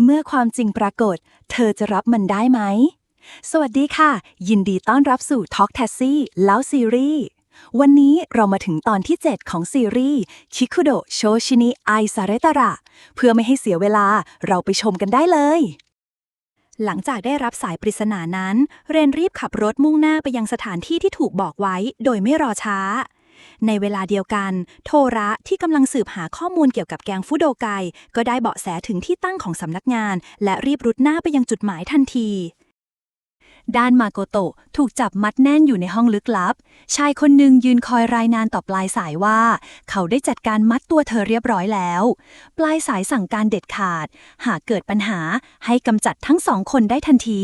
เมื่อความจริงปรากฏเธอจะรับมันได้ไหมสวัสดีค่ะยินดีต้อนรับสู่ Talk Taxi แล้วซีรีส์วันนี้เรามาถึงตอนที่ 7 ของซีรีส์ชิคุโดะโชชินิไอซาเรตาระเพื่อไม่ให้เสียเวลาเราไปชมกันได้เลยหลังจากได้รับสายปริศนานั้นเรนรีบขับรถมุ่งหน้าไปยังสถานที่ที่ถูกบอกไว้โดยไม่รอช้าในเวลาเดียวกันโทระที่กำลังสืบหาข้อมูลเกี่ยวกับแก๊งฟุโดไกก็ได้เบาะแสถึงที่ตั้งของสำนักงานและรีบรุดหน้าไปยังจุดหมายทันทีด้านมาโกโตะถูกจับมัดแน่นอยู่ในห้องลึกลับชายคนหนึ่งยืนคอยรายงานต่อปลายสายว่าเขาได้จัดการมัดตัวเธอเรียบร้อยแล้วปลายสายสั่งการเด็ดขาดหากเกิดปัญหาให้กำจัดทั้งสองคนได้ทันที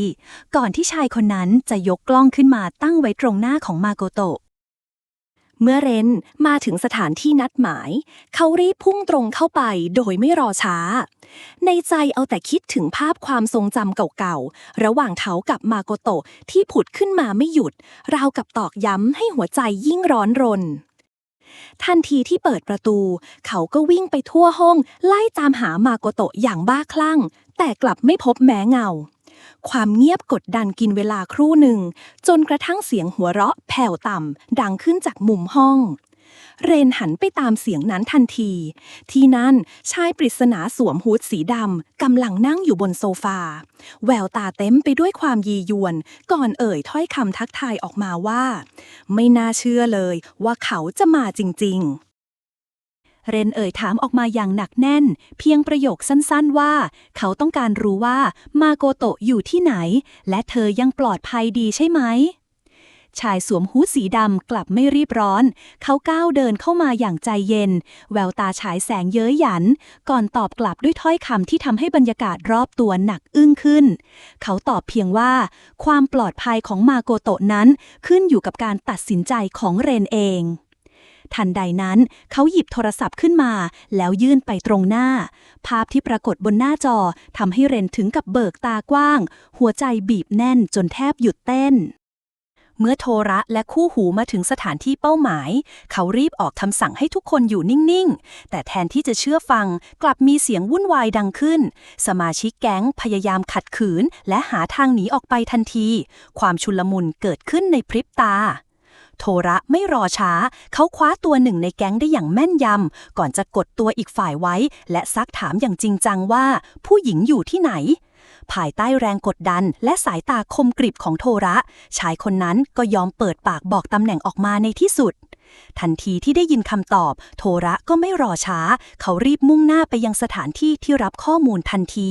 ก่อนที่ชายคนนั้นจะยกกล้องขึ้นมาตั้งไว้ตรงหน้าของมาโกโตะเมื่อเรนมาถึงสถานที่นัดหมายเขารีบพุ่งตรงเข้าไปโดยไม่รอช้าในใจเอาแต่คิดถึงภาพความทรงจำเก่าๆระหว่างเขากับมาโกโตะที่ผุดขึ้นมาไม่หยุดราวกับตอกย้ำให้หัวใจยิ่งร้อนรนทันทีที่เปิดประตูเขาก็วิ่งไปทั่วห้องไล่ตามหามาโกโตะอย่างบ้าคลั่งแต่กลับไม่พบแม้เงาความเงียบกดดันกินเวลาครู่หนึ่งจนกระทั่งเสียงหัวเราะแผ่วต่ำดังขึ้นจากมุมห้องเรนหันไปตามเสียงนั้นทันทีที่นั่นชายปริศนาสวมฮู้ดสีดำกำลังนั่งอยู่บนโซฟาแววตาเต็มไปด้วยความยียวนก่อนเอ่ยถ้อยคำทักทายออกมาว่าไม่น่าเชื่อเลยว่าเขาจะมาจริงๆเรนเอ่ยถามออกมาอย่างหนักแน่นเพียงประโยคสั้นๆว่าเขาต้องการรู้ว่ามาโกโตะอยู่ที่ไหนและเธอยังปลอดภัยดีใช่ไหมชายสวมฮู้ดสีดำกลับไม่รีบร้อนเขาก้าวเดินเข้ามาอย่างใจเย็นแววตาฉายแสงเย้ยหยันก่อนตอบกลับด้วยถ้อยคำที่ทำให้บรรยากาศรอบตัวหนักอึ้งขึ้นเขาตอบเพียงว่าความปลอดภัยของมาโกโตะนั้นขึ้นอยู่กับการตัดสินใจของเรนเองทันใดนั้นเขาหยิบโทรศัพท์ขึ้นมาแล้วยื่นไปตรงหน้าภาพที่ปรากฏบนหน้าจอทำให้เรนถึงกับเบิกตากว้างหัวใจบีบแน่นจนแทบหยุดเต้นเมื่อโทระและคู่หูมาถึงสถานที่เป้าหมายเขารีบออกคำสั่งให้ทุกคนอยู่นิ่งๆแต่แทนที่จะเชื่อฟังกลับมีเสียงวุ่นวายดังขึ้นสมาชิกแก๊งพยายามขัดขืนและหาทางหนีออกไปทันทีความชุลมุนเกิดขึ้นในพริบตาโทระไม่รอช้าเขาคว้าตัวหนึ่งในแก๊งได้อย่างแม่นยำก่อนจะกดตัวอีกฝ่ายไว้และซักถามอย่างจริงจังว่าผู้หญิงอยู่ที่ไหนภายใต้แรงกดดันและสายตาคมกริบของโทระชายคนนั้นก็ยอมเปิดปากบอกตำแหน่งออกมาในที่สุดทันทีที่ได้ยินคำตอบโทระก็ไม่รอช้าเขารีบมุ่งหน้าไปยังสถานที่ที่รับข้อมูลทันที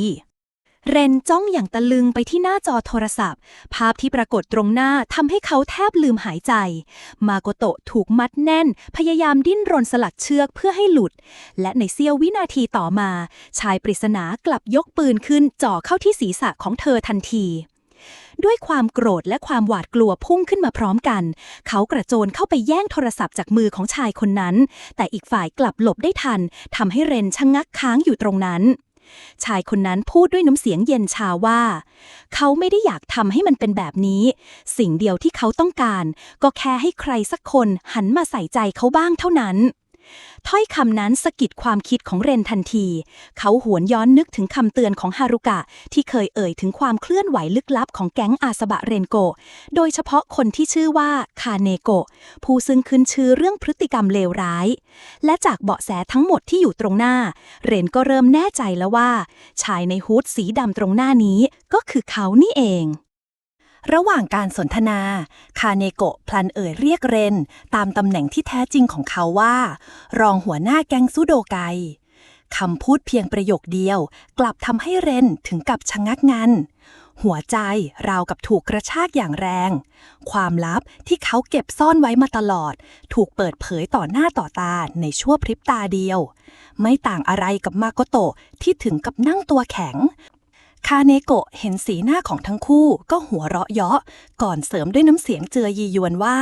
เรนจ้องอย่างตะลึงไปที่หน้าจอโทรศัพท์ภาพที่ปรากฏตรงหน้าทำให้เขาแทบลืมหายใจมาโกโตะถูกมัดแน่นพยายามดิ้นรนสลัดเชือกเพื่อให้หลุดและในเสี้ยววินาทีต่อมาชายปริศนากลับยกปืนขึ้นจ่อเข้าที่ศีรษะของเธอทันทีด้วยความโกรธและความหวาดกลัวพุ่งขึ้นมาพร้อมกันเขากระโจนเข้าไปแย่งโทรศัพท์จากมือของชายคนนั้นแต่อีกฝ่ายกลับหลบได้ทันทำให้เรนชะงักค้างอยู่ตรงนั้นชายคนนั้นพูดด้วยน้ำเสียงเย็นชาว่าเขาไม่ได้อยากทำให้มันเป็นแบบนี้สิ่งเดียวที่เขาต้องการก็แค่ให้ใครสักคนหันมาใส่ใจเขาบ้างเท่านั้นถ้อยคำนั้นสะกิดความคิดของเรนทันทีเขาหวนย้อนนึกถึงคำเตือนของฮารุกะที่เคยเอ่ยถึงความเคลื่อนไหวลึกลับของแก๊งอาซาบะเรนโกะโดยเฉพาะคนที่ชื่อว่าคาเนโกะผู้ซึ่งขึ้นชื่อเรื่องพฤติกรรมเลวร้ายและจากเบาะแสทั้งหมดที่อยู่ตรงหน้าเรนก็เริ่มแน่ใจแล้วว่าชายในฮู้ดสีดำตรงหน้านี้ก็คือเขานี่เองระหว่างการสนทนาคาเนโกะพลันเอ่ยเรียกเรนตามตำแหน่งที่แท้จริงของเขาว่ารองหัวหน้าแก๊งซุโดไกคำพูดเพียงประโยคเดียวกลับทำให้เรนถึงกับชะงักงันหัวใจราวกับถูกกระชากอย่างแรงความลับที่เขาเก็บซ่อนไว้มาตลอดถูกเปิดเผยต่อหน้าต่อตาในชั่วพริบตาเดียวไม่ต่างอะไรกับมาโกโตะที่ถึงกับนั่งตัวแข็งคาเนโกะเห็นสีหน้าของทั้งคู่ก็หัวเราะเยาะก่อนเสริมด้วยน้ำเสียงเจือยียวนว่า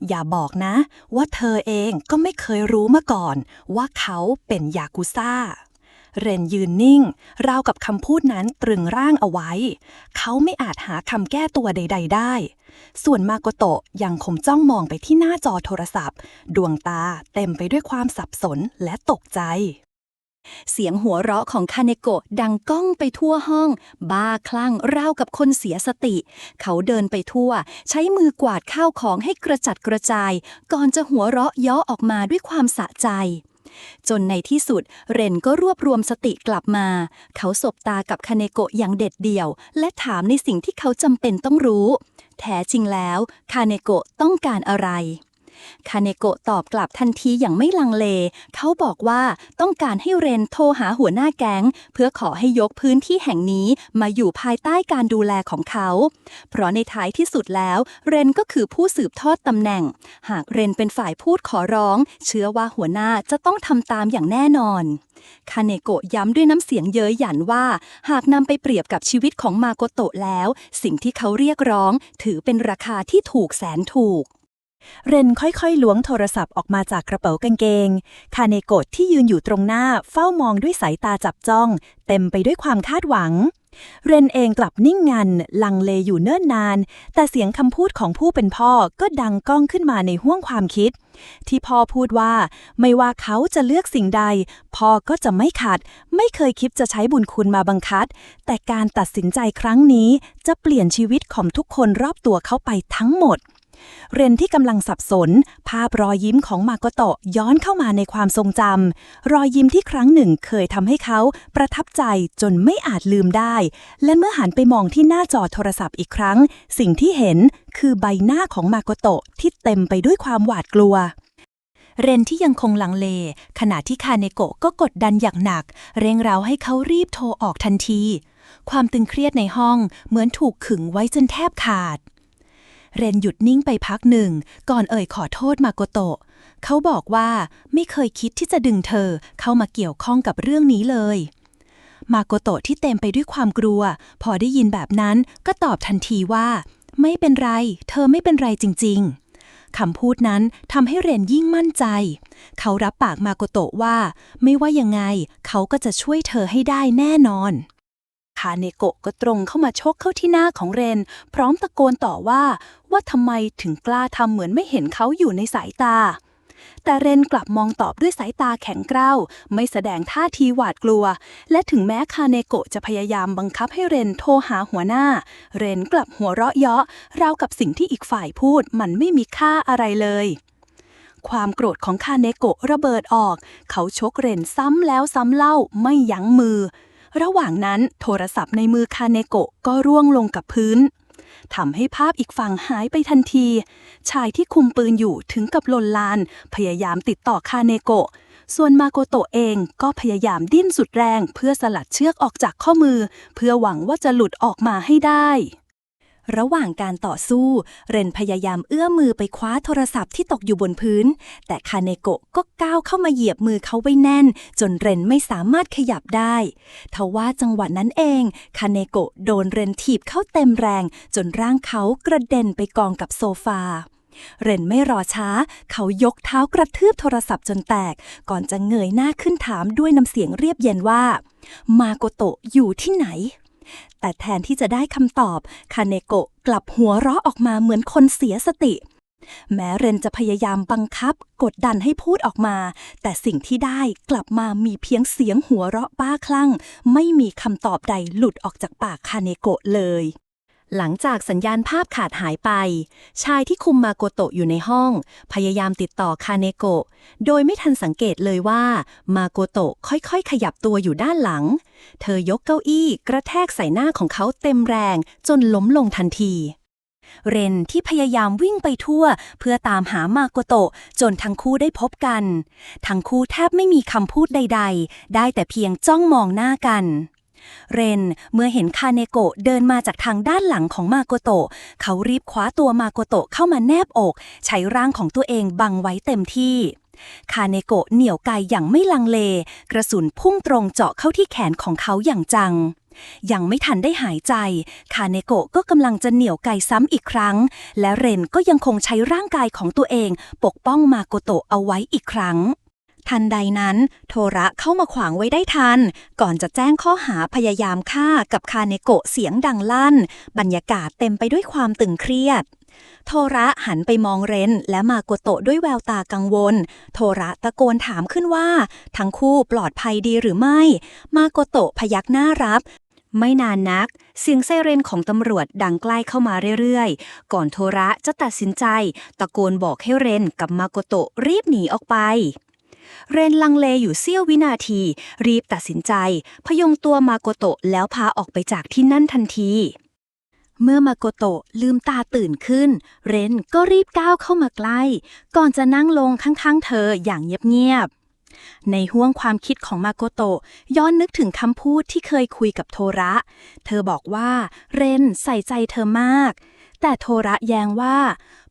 อย่าบอกนะว่าเธอเองก็ไม่เคยรู้มาก่อนว่าเขาเป็นยากุซ่าเรนยืนนิ่งราวกับคำพูดนั้นตรึงร่างเอาไว้เขาไม่อาจหาคำแก้ตัวใดๆได้ส่วนมาโกโตะยังคงจ้องมองไปที่หน้าจอโทรศัพท์ดวงตาเต็มไปด้วยความสับสนและตกใจ เสียงหัวเราะของคาเนโกะดังก้องไปทั่วห้องบ้าคลั่งราวกับคนเสียสติเขาเดินไปทั่วใช้มือกวาดข้าวของให้กระจัดกระจายก่อนจะหัวเราะเยาะออกมาด้วยความสะใจจนในที่สุดเรนก็รวบรวมสติกลับมาเขาสบตากับคาเนโกะอย่างเด็ดเดี่ยวและถามในสิ่งที่เขาจำเป็นต้องรู้แท้จริงแล้วคาเนโกะต้องการอะไรคาเนโกะตอบกลับทันทีอย่างไม่ลังเลเขาบอกว่าต้องการให้เรนโทรหาหัวหน้าแก๊งเพื่อขอให้ยกพื้นที่แห่งนี้มาอยู่ภายใต้การดูแลของเขาเพราะในท้ายที่สุดแล้วเรนก็คือผู้สืบทอดตำแหน่งหากเรนเป็นฝ่ายพูดขอร้องเชื่อว่าหัวหน้าจะต้องทำตามอย่างแน่นอนคาเนโกะย้ำด้วยน้ำเสียงเย้ยหยันว่าหากนำไปเปรียบกับชีวิตของมาโกโตะแล้วสิ่งที่เขาเรียกร้องถือเป็นราคาที่ถูกแสนถูกเรนค่อยๆล้วงโทรศัพท์ออกมาจากกระเป๋ากางเกงคาเนโกะที่ยืนอยู่ตรงหน้าเฝ้ามองด้วยสายตาจับจ้องเต็มไปด้วยความคาดหวังเรนเองกลับนิ่งงันลังเลอยู่เนิ่นนานแต่เสียงคำพูดของผู้เป็นพ่อก็ดังก้องขึ้นมาในห้วงความคิดที่พ่อพูดว่าไม่ว่าเขาจะเลือกสิ่งใดพ่อก็จะไม่ขัดไม่เคยคิดจะใช้บุญคุณมาบังคับแต่การตัดสินใจครั้งนี้จะเปลี่ยนชีวิตของทุกคนรอบตัวเขาไปทั้งหมดเรนที่กำลังสับสนภาพรอยยิ้มของมาโกโตะย้อนเข้ามาในความทรงจำรอยยิ้มที่ครั้งหนึ่งเคยทำให้เขาประทับใจจนไม่อาจลืมได้และเมื่อหันไปมองที่หน้าจอโทรศัพท์อีกครั้งสิ่งที่เห็นคือใบหน้าของมาโกโตะที่เต็มไปด้วยความหวาดกลัวเรนที่ยังคงลังเลขณะที่คาเนโกะก็กดดันอย่างหนักเร่งเร้าให้เขารีบโทรออกทันทีความตึงเครียดในห้องเหมือนถูกขึงไว้จนแทบขาดเรนหยุดนิ่งไปพักหนึ่งก่อนขอโทษมาโกโตะเขาบอกว่าไม่เคยคิดที่จะดึงเธอเข้ามาเกี่ยวข้องกับเรื่องนี้เลยมาโกโตะที่เต็มไปด้วยความกลัวพอได้ยินแบบนั้นก็ตอบทันทีว่าไม่เป็นไรเธอไม่เป็นไรจริงๆคำพูดนั้นทำให้เรนยิ่งมั่นใจเขารับปากมาโกโตะว่าไม่ว่ายังไงเขาก็จะช่วยเธอให้ได้แน่นอนคาเนโกะก็ตรงเข้ามาชกเข้าที่หน้าของเรนพร้อมตะโกนต่อว่าทำไมถึงกล้าทำเหมือนไม่เห็นเขาอยู่ในสายตาแต่เรนกลับมองตอบด้วยสายตาแข็งกร้าวไม่แสดงท่าทีหวาดกลัวและถึงแม้คาเนโกะจะพยายามบังคับให้เรนโทรหาหัวหน้าเรนกลับหัวเราะเยาะราวกับสิ่งที่อีกฝ่ายพูดมันไม่มีค่าอะไรเลยความโกรธของคาเนโกะระเบิดออกเขาชกเรนซ้ำแล้วซ้ำเล่าไม่ยั้งมือระหว่างนั้นโทรศัพท์ในมือคาเนโกะก็ร่วงลงกับพื้นทำให้ภาพอีกฝั่งหายไปทันทีชายที่คุมปืนอยู่ถึงกับลนลานพยายามติดต่อคาเนโกะส่วนมาโกโตะเองก็พยายามดิ้นสุดแรงเพื่อสลัดเชือกออกจากข้อมือเพื่อหวังว่าจะหลุดออกมาให้ได้ระหว่างการต่อสู้เรนพยายามเอื้อมมือไปคว้าโทรศัพท์ที่ตกอยู่บนพื้นแต่คาเนโกะก็ก้าวเข้ามาเหยียบมือเขาไว้แน่นจนเรนไม่สามารถขยับได้ทว่าจังหวะนั้นเองคาเนโกะโดนเรนถีบเข้าเต็มแรงจนร่างเขากระเด็นไปกองกับโซฟาเรนไม่รอช้าเขายกเท้ากระทืบโทรศัพท์จนแตกก่อนจะเงยหน้าขึ้นถามด้วยน้ำเสียงเรียบเย็นว่ามาโกโตะอยู่ที่ไหนแต่แทนที่จะได้คำตอบคาเนโกะกลับหัวเราะออกมาเหมือนคนเสียสติแม้เรนจะพยายามบังคับกดดันให้พูดออกมาแต่สิ่งที่ได้กลับมามีเพียงเสียงหัวเราะบ้าคลั่งไม่มีคำตอบใดหลุดออกจากปากคาเนโกะเลยหลังจากสัญญาณภาพขาดหายไปชายที่คุมมาโกโตะอยู่ในห้องพยายามติดต่อคาเนโกะโดยไม่ทันสังเกตเลยว่ามาโกโตะค่อยๆขยับตัวอยู่ด้านหลังเธอยกเก้าอี้กระแทกใส่หน้าของเขาเต็มแรงจนล้มลงทันทีเรนที่พยายามวิ่งไปทั่วเพื่อตามหามาโกโตะจนทั้งคู่ได้พบกันทั้งคู่แทบไม่มีคำพูดใดๆได้แต่เพียงจ้องมองหน้ากันเรนเมื่อเห็นคาเนโกะเดินมาจากทางด้านหลังของมาโกโตะเขารีบคว้าตัวมาโกโตะเข้ามาแนบอกใช้ร่างของตัวเองบังไว้เต็มที่คาเนโกะเหนี่ยวไกอย่างไม่ลังเลกระสุนพุ่งตรงเจาะเข้าที่แขนของเขาอย่างจังยังไม่ทันได้หายใจคาเนโกะก็กำลังจะเหนี่ยวไกซ้ำอีกครั้งและเรนก็ยังคงใช้ร่างกายของตัวเองปกป้องมาโกโตะเอาไว้อีกครั้งทันใดนั้นโทระเข้ามาขวางไว้ได้ทันก่อนจะแจ้งข้อหาพยายามฆ่ากับคาเนโกะเสียงดังลั่นบรรยากาศเต็มไปด้วยความตึงเครียด โทระหันไปมองเรนและมาโกโตะด้วยแววตากังวลโทระตะโกนถามขึ้นว่าทั้งคู่ปลอดภัยดีหรือไม่มาโกโตะพยักหน้ารับไม่นานนักเสียงไซเรนของตำรวจดังใกล้เข้ามาเรื่อยๆก่อนโทระจะตัดสินใจตะโกนบอกให้เรนกับมาโกโตะรีบหนีออกไปเรนลังเลอยู่เสี้ยววินาทีรีบตัดสินใจพยุงตัวมาโกโตะแล้วพาออกไปจากที่นั่นทันทีเมื่อมาโกโตะลืมตาตื่นขึ้นเรนก็รีบก้าวเข้ามาใกล้ก่อนจะนั่งลงข้างๆเธออย่างเงียบๆในห้วงความคิดของมาโกโตะย้อนนึกถึงคำพูดที่เคยคุยกับโทระเธอบอกว่าเรนใส่ใจเธอมากแต่โทระแย้งว่า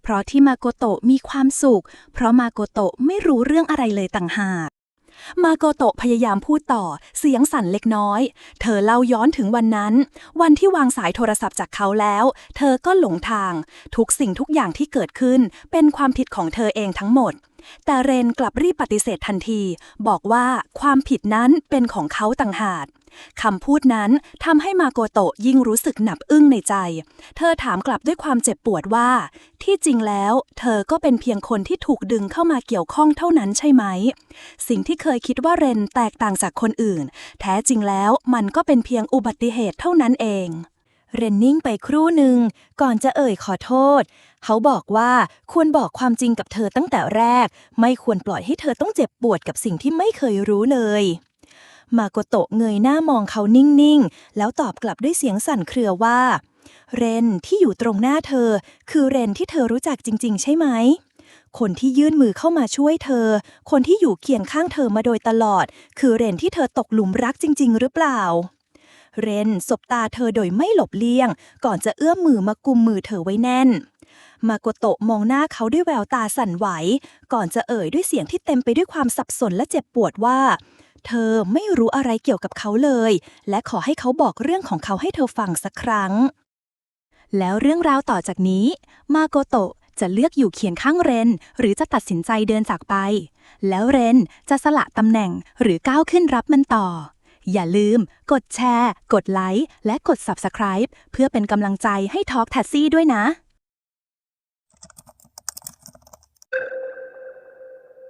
เพราะที่มาโกโตะมีความสุขเพราะมาโกโตะไม่รู้เรื่องอะไรเลยต่างหากมาโกโตะพยายามพูดต่อเสียงสั่นเล็กน้อยเธอเล่าย้อนถึงวันนั้นวันที่วางสายโทรศัพท์จากเขาแล้วเธอก็หลงทางทุกสิ่งทุกอย่างที่เกิดขึ้นเป็นความผิดของเธอเองทั้งหมดแต่เรนกลับรีบปฏิเสธทันทีบอกว่าความผิดนั้นเป็นของเขาต่างหากคำพูดนั้นทำให้มาโกโตะยิ่งรู้สึกหนับอึ้งในใจเธอถามกลับด้วยความเจ็บปวดว่าที่จริงแล้วเธอก็เป็นเพียงคนที่ถูกดึงเข้ามาเกี่ยวข้องเท่านั้นใช่ไหมสิ่งที่เคยคิดว่าเรนแตกต่างจากคนอื่นแท้จริงแล้วมันก็เป็นเพียงอุบัติเหตุเท่านั้นเองเรนนิ่งไปครู่หนึ่งก่อนจะขอโทษเขาบอกว่าควรบอกความจริงกับเธอตั้งแต่แรกไม่ควรปล่อยให้เธอต้องเจ็บปวดกับสิ่งที่ไม่เคยรู้เลยมาโกโตะเงยหน้ามองเขานิ่งๆแล้วตอบกลับด้วยเสียงสั่นเครือว่าเรนที่อยู่ตรงหน้าเธอคือเรนที่เธอรู้จักจริงๆใช่ไหมคนที่ยื่นมือเข้ามาช่วยเธอคนที่อยู่เคียงข้างเธอมาโดยตลอดคือเรนที่เธอตกหลุมรักจริงๆหรือเปล่าเรนสบตาเธอโดยไม่หลบเลี่ยงก่อนจะเอื้อมมือมากุมมือเธอไว้แน่นมาโกโตะมองหน้าเขาด้วยแววตาสั่นไหวก่อนจะด้วยเสียงที่เต็มไปด้วยความสับสนและเจ็บปวดว่าเธอไม่รู้อะไรเกี่ยวกับเขาเลยและขอให้เขาบอกเรื่องของเขาให้เธอฟังสักครั้งแล้วเรื่องราวต่อจากนี้มาโกโตะจะเลือกอยู่เคียงข้างเรนหรือจะตัดสินใจเดินจากไปแล้วเรนจะสละตำแหน่งหรือก้าวขึ้นรับมันต่ออย่าลืมกดแชร์กดไลค์และกด Subscribe เพื่อเป็นกำลังใจให้ Talk Taxi ด้วยนะ